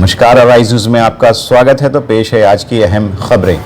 नमस्कार, arise news में आपका स्वागत है। तो पेश है आज की अहम खबरें।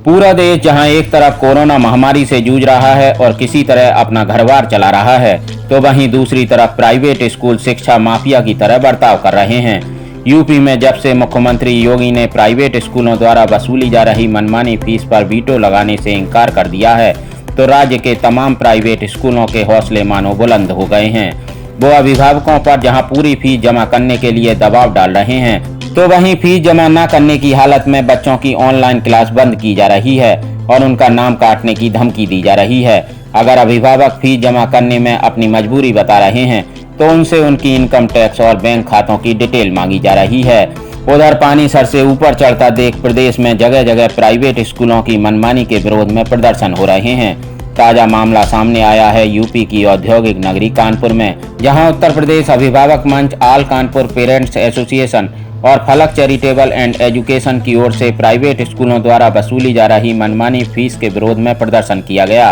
पूरा देश जहां एक तरफ कोरोना महामारी से जूझ रहा है और किसी तरह अपना घरबार चला रहा है, तो वहीं दूसरी तरफ प्राइवेट स्कूल शिक्षा माफिया की तरह बर्ताव कर रहे हैं। यूपी में जब से मुख्यमंत्री योगी ने प्राइवेट स्कूलों द्वारा वसूली जा रही मनमानी फीस पर वीटो लगाने से इनकार कर दिया है, तो राज्य के तमाम प्राइवेट स्कूलों के हौसले मानो बुलंद हो गए हैं। वो अभिभावकों पर जहां पूरी फीस जमा करने के लिए दबाव डाल रहे हैं, तो वहीं फीस जमा न करने की हालत में बच्चों की ऑनलाइन क्लास बंद की जा रही है और उनका नाम काटने की धमकी दी जा रही है। अगर अभिभावक फीस जमा करने में अपनी मजबूरी बता रहे हैं, तो उनसे उनकी इनकम टैक्स और बैंक खातों की डिटेल मांगी जा रही है। उधर पानी सर से ऊपर चढ़ता देख प्रदेश में जगह जगह प्राइवेट स्कूलों की मनमानी के विरोध में प्रदर्शन हो रहे हैं। ताजा मामला सामने आया है यूपी की औद्योगिक नगरी कानपुर में, जहां उत्तर प्रदेश अभिभावक मंच, ऑल कानपुर पेरेंट्स एसोसिएशन और फलक चैरिटेबल एंड एजुकेशन की ओर से प्राइवेट स्कूलों द्वारा वसूली जा रही मनमानी फीस के विरोध में प्रदर्शन किया गया।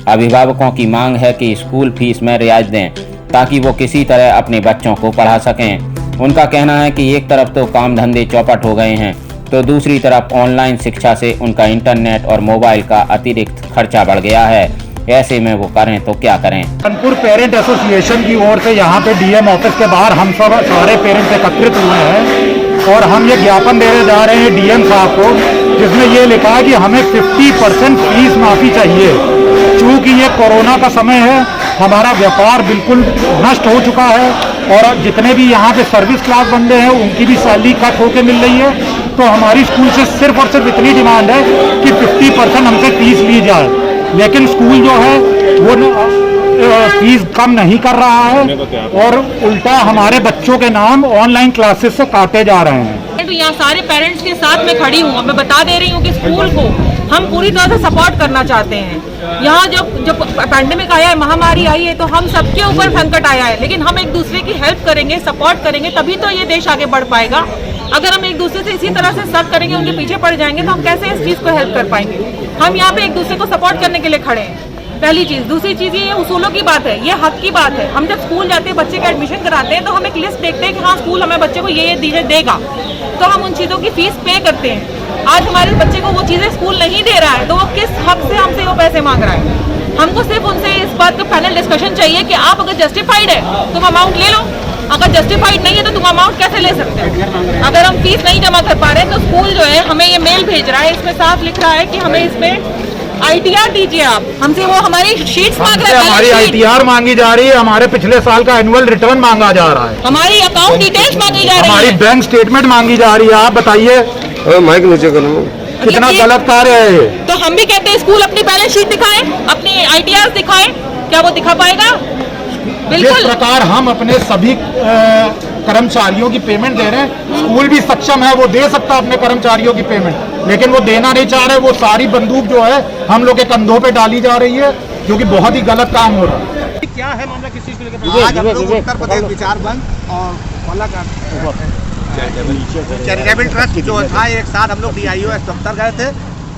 अभिभावकों की मांग है कि स्कूल फीस में रियायत दें ताकि वो किसी तरह अपने बच्चों को पढ़ा सकें। उनका कहना है कि एक तरफ तो काम धंधे चौपट हो गए हैं, तो दूसरी तरफ ऑनलाइन शिक्षा से उनका इंटरनेट और मोबाइल का अतिरिक्त खर्चा बढ़ गया है। ऐसे में वो करें तो क्या करें। कानपुर पेरेंट एसोसिएशन की ओर से यहाँ पे डीएम ऑफिस के बाहर हम सब सारे पेरेंट्स एकत्रित हुए हैं और हम ये ज्ञापन देने जा रहे हैं डीएम साहब को, जिसमें ये लिखा है कि हमें 50% फीस माफ़ी चाहिए। चूँकि ये कोरोना का समय है, हमारा व्यापार बिल्कुल नष्ट हो चुका है और जितने भी यहाँ पे सर्विस क्लास बंदे हैं उनकी भी सैलरी कट होकर मिल रही है। तो हमारी स्कूल से सिर्फ और सिर्फ इतनी डिमांड है कि 50% हमसे फीस ली जाए, लेकिन स्कूल जो है वो फीस कम नहीं कर रहा है और उल्टा हमारे बच्चों के नाम ऑनलाइन क्लासेस से काटे जा रहे हैं। तो यहाँ सारे पेरेंट्स के साथ मैं खड़ी हूँ, मैं बता दे रही हूँ कि स्कूल को हम पूरी तरह से सपोर्ट करना चाहते हैं। यहाँ जब पैंडेमिक आया है, महामारी आई है, तो हम सबके ऊपर संकट आया है, लेकिन हम एक दूसरे की हेल्प करेंगे, सपोर्ट करेंगे, तभी तो ये देश आगे बढ़ पाएगा। अगर हम एक दूसरे से इसी तरह से सब करेंगे, उनके पीछे पड़ जाएंगे, तो हम कैसे इस चीज़ को हेल्प कर पाएंगे। हम यहाँ पे एक दूसरे को सपोर्ट करने के लिए खड़े हैं, पहली चीज़। दूसरी चीज़ ये उसूलों की बात है, ये हक की बात है। हम जब स्कूल जाते हैं, बच्चे का एडमिशन कराते हैं, तो हम एक लिस्ट देखते हैं कि हाँ स्कूल हमें बच्चे को ये देगा, तो हम उन चीज़ों की फीस पे करते हैं। आज हमारे बच्चे को वो चीज़ें स्कूल नहीं दे रहा है, तो वो किस हक से हमसे वो पैसे मांग रहा है। हमको सिर्फ उनसे इस बात का फाइनल डिस्कशन चाहिए कि आप अगर जस्टिफाइड है तुम अमाउंट ले लो, अगर जस्टिफाइड नहीं है तो तुम अमाउंट कैसे ले सकते हो। अगर हम फीस नहीं जमा कर पा रहे हैं, तो स्कूल जो है हमें ये मेल भेज रहा है, इसमें साफ लिख रहा है कि हमें इसमें ITR दीजिए आप। हमसे वो हमारी शीट्स मांग रहे हैं, हमारी ITR मांगी जा रही है, हमारे पिछले साल का एनुअल रिटर्न मांगा जा रहा है, हमारी अकाउंट डिटेल्स मांगी जा रही है, हमारी बैंक स्टेटमेंट मांगी जा रही है। आप बताइए माइक नीचे करो, कितना गलत कार्य है ये। तो हम भी कहते हैं स्कूल अपनी बैलेंस शीट दिखाए, अपनी ITR दिखाए, क्या वो दिखा पाएगा? जिस प्रकार हम अपने सभी कर्मचारियों की पेमेंट दे रहे हैं, स्कूल भी सक्षम है, वो दे सकता अपने कर्मचारियों की पेमेंट, लेकिन वो देना नहीं चाह रहे। वो सारी बंदूक जो है हम लोग के कंधों पे डाली जा रही है, जो कि बहुत ही गलत काम हो रहा है। क्या है मामला, किस चीज को लेकर? आज हम लोग उत्तर प्रदेश विचार बंद और चैरिटेबल ट्रस्ट जो था, एक साथ हम लोग DIOS दफ्तर गए थे।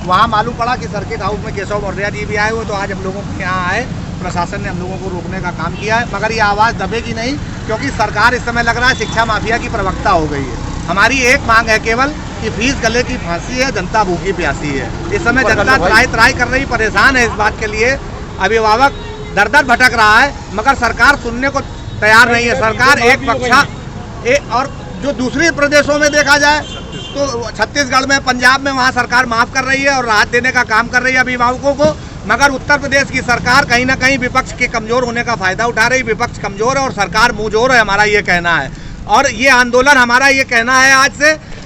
वहाँ मालूम पड़ा कि सर्किट हाउस में केशव मौर्य जी भी आए हुए, तो आज हम लोगों के यहाँ आए, प्रशासन ने हम लोगों को रोकने का काम किया है, मगर ये आवाज़ दबेगी नहीं, क्योंकि सरकार इस समय लग रहा है शिक्षा माफिया की प्रवक्ता हो गई है। हमारी एक मांग है केवल कि फीस गले की फांसी है, जनता भूखी प्यासी है। इस समय जनता त्राई कर रही, परेशान है इस बात के लिए। अभिभावक दर दर भटक रहा है, मगर सरकार सुनने को तैयार नहीं है। सरकार एक पक्षा और जो दूसरे प्रदेशों में देखा जाए तो छत्तीसगढ़ में, पंजाब में, वहाँ सरकार माफ़ कर रही है और राहत देने का काम कर रही है अभिभावकों को, मगर उत्तर प्रदेश की सरकार कहीं ना कहीं विपक्ष के कमज़ोर होने का फ़ायदा उठा रही। विपक्ष कमज़ोर है और सरकार मुँहजोर है, हमारा ये कहना है। और ये आंदोलन हमारा ये कहना है,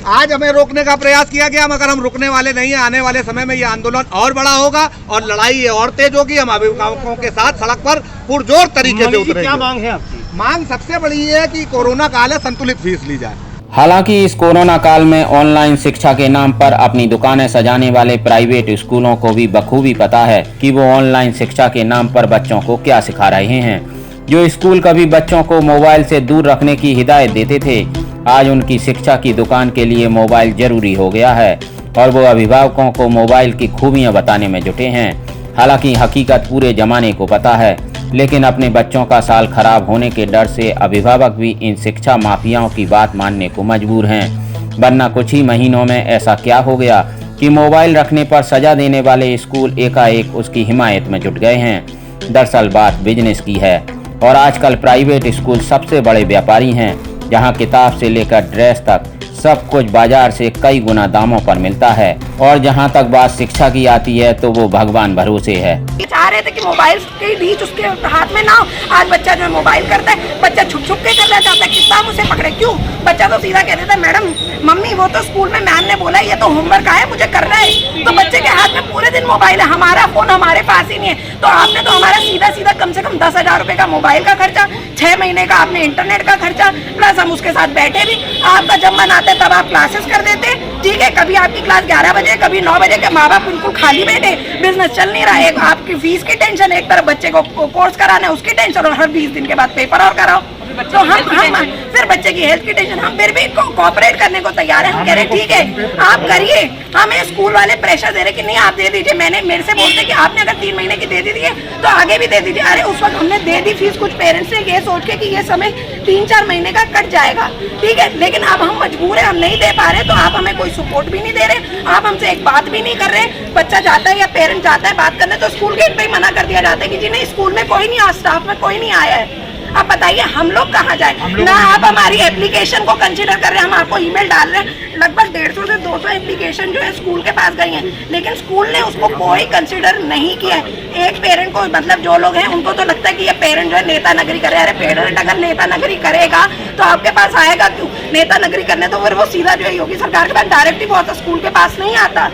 आज हमें रोकने का प्रयास किया गया, मगर हम रुकने वाले नहीं हैं। आने वाले समय में ये आंदोलन और बड़ा होगा और लड़ाई ये और तेज होगी। हम अभिभावकों के साथ सड़क पर पुरजोर तरीके से उतरेंगे। क्या मांग है आपकी? मांग सबसे बड़ी है कि कोरोना काल है, संतुलित फीस ली जाए। हालांकि इस कोरोना काल में ऑनलाइन शिक्षा के नाम पर अपनी दुकानें सजाने वाले प्राइवेट स्कूलों को भी बखूबी पता है कि वो ऑनलाइन शिक्षा के नाम पर बच्चों को क्या सिखा रहे हैं। जो स्कूल कभी बच्चों को मोबाइल से दूर रखने की हिदायत देते थे, आज उनकी शिक्षा की दुकान के लिए मोबाइल जरूरी हो गया है और वो अभिभावकों को मोबाइल की खूबियां बताने में जुटे हैं। हालांकि हकीकत पूरे जमाने को पता है, लेकिन अपने बच्चों का साल खराब होने के डर से अभिभावक भी इन शिक्षा माफियाओं की बात मानने को मजबूर हैं। वरना कुछ ही महीनों में ऐसा क्या हो गया कि मोबाइल रखने पर सजा देने वाले स्कूल एकाएक उसकी हिमायत में जुट गए हैं। दरअसल बात बिजनेस की है और आजकल प्राइवेट स्कूल सबसे बड़े व्यापारी हैं, जहां किताब से लेकर ड्रेस तक सब कुछ बाजार से कई गुना दामों पर मिलता है। और जहां तक बात शिक्षा की आती है तो वो भगवान भरोसे है। चाह रहे थे कि मोबाइल के बीच उसके हाथ में ना हो। आज बच्चा जो मोबाइल करता है, बच्चा छुप छुप के करना चाहता है, कितना हम उसे पकड़े? क्यों? बच्चा तो सीधा कह देता है, मैडम मम्मी वो तो स्कूल में मैम ने बोला ये तो होमवर्क आया मुझे करना है। तो बच्चे के हाथ में पूरे दिन मोबाइल है, हमारा फोन हमारे पास ही नहीं है। तो आपने तो हमारा सीधा सीधा कम से कम 10,000 रुपए का मोबाइल का खर्चा, 6 महीने का आपने इंटरनेट का खर्चा, प्लस हम उसके साथ बैठे भी। आपका जब मन आता है तब आप क्लासेस कर देते, ठीक है। कभी आपकी क्लास 11 बजे, कभी 9 बजे के, माँ बाप बिल्कुल खाली बैठे, बिजनेस चल नहीं रहा है। आपकी फीस की टेंशन, एक तरफ बच्चे को कोर्स कराना है उसकी टेंशन, और हर 20 दिन के बाद पेपर और कराओ। तो हम फिर बच्चे की हेल्थ की टेंशन। हम फिर भी कोऑपरेट करने को तैयार है। हम कह रहे ठीक है आप करिए। हमें स्कूल वाले प्रेशर दे रहे कि नहीं आप दे दीजिए। मेरे से बोलते कि आपने अगर 3 महीने की दे दी है तो आगे भी दे दीजिए। अरे उस वक्त हमने दे दी फीस कुछ पेरेंट्स ने ये सोच के कि ये समय 3-4 महीने का कट जाएगा, ठीक है। लेकिन अब हम मजबूर है, हम नहीं दे पा रहे, तो आप हमें कोई सपोर्ट भी नहीं दे रहे, आप हमसे एक बात भी नहीं कर रहे। बच्चा जाता है या पेरेंट जाता है बात करने तो स्कूल गेट पे ही मना कर दिया जाता है कि जी नहीं स्कूल में कोई नहीं, स्टाफ में कोई नहीं आया है। आप बताइए हम लोग कहाँ जाए? ना आप हमारी एप्लीकेशन को कंसीडर कर रहे हैं। हम आपको ईमेल डाल रहे हैं, लगभग 150 से 200 एप्लीकेशन जो है स्कूल के पास गई हैं, लेकिन स्कूल ने उसको कोई कंसीडर नहीं किया है। एक पेरेंट को, मतलब जो लोग हैं उनको तो लगता है कि ये पेरेंट जो है नेता नगरी करे। अरे पेरेंट अगर नेता नगरी करेगा तो आपके पास आएगा क्यों? नेता नगरी करने तो फिर वो सीधा जो है योगी सरकार के पास डायरेक्ट ही बहुत स्कूल के पास नहीं आता,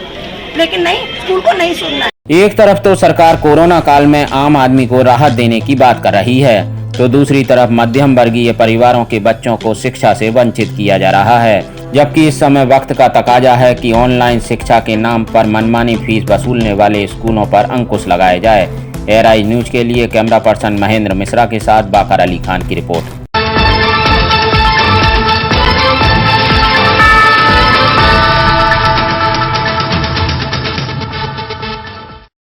लेकिन नहीं, स्कूल को नहीं सुनना है। एक तरफ तो सरकार कोरोना काल में आम आदमी को राहत देने की बात कर रही है, तो दूसरी तरफ मध्यम वर्गीय परिवारों के बच्चों को शिक्षा से वंचित किया जा रहा है। जबकि इस समय वक्त का तकाजा है कि ऑनलाइन शिक्षा के नाम पर मनमानी फीस वसूलने वाले स्कूलों पर अंकुश लगाया जाए। एआरआई न्यूज के लिए कैमरा पर्सन महेंद्र मिश्रा के साथ बाकर अली खान की रिपोर्ट।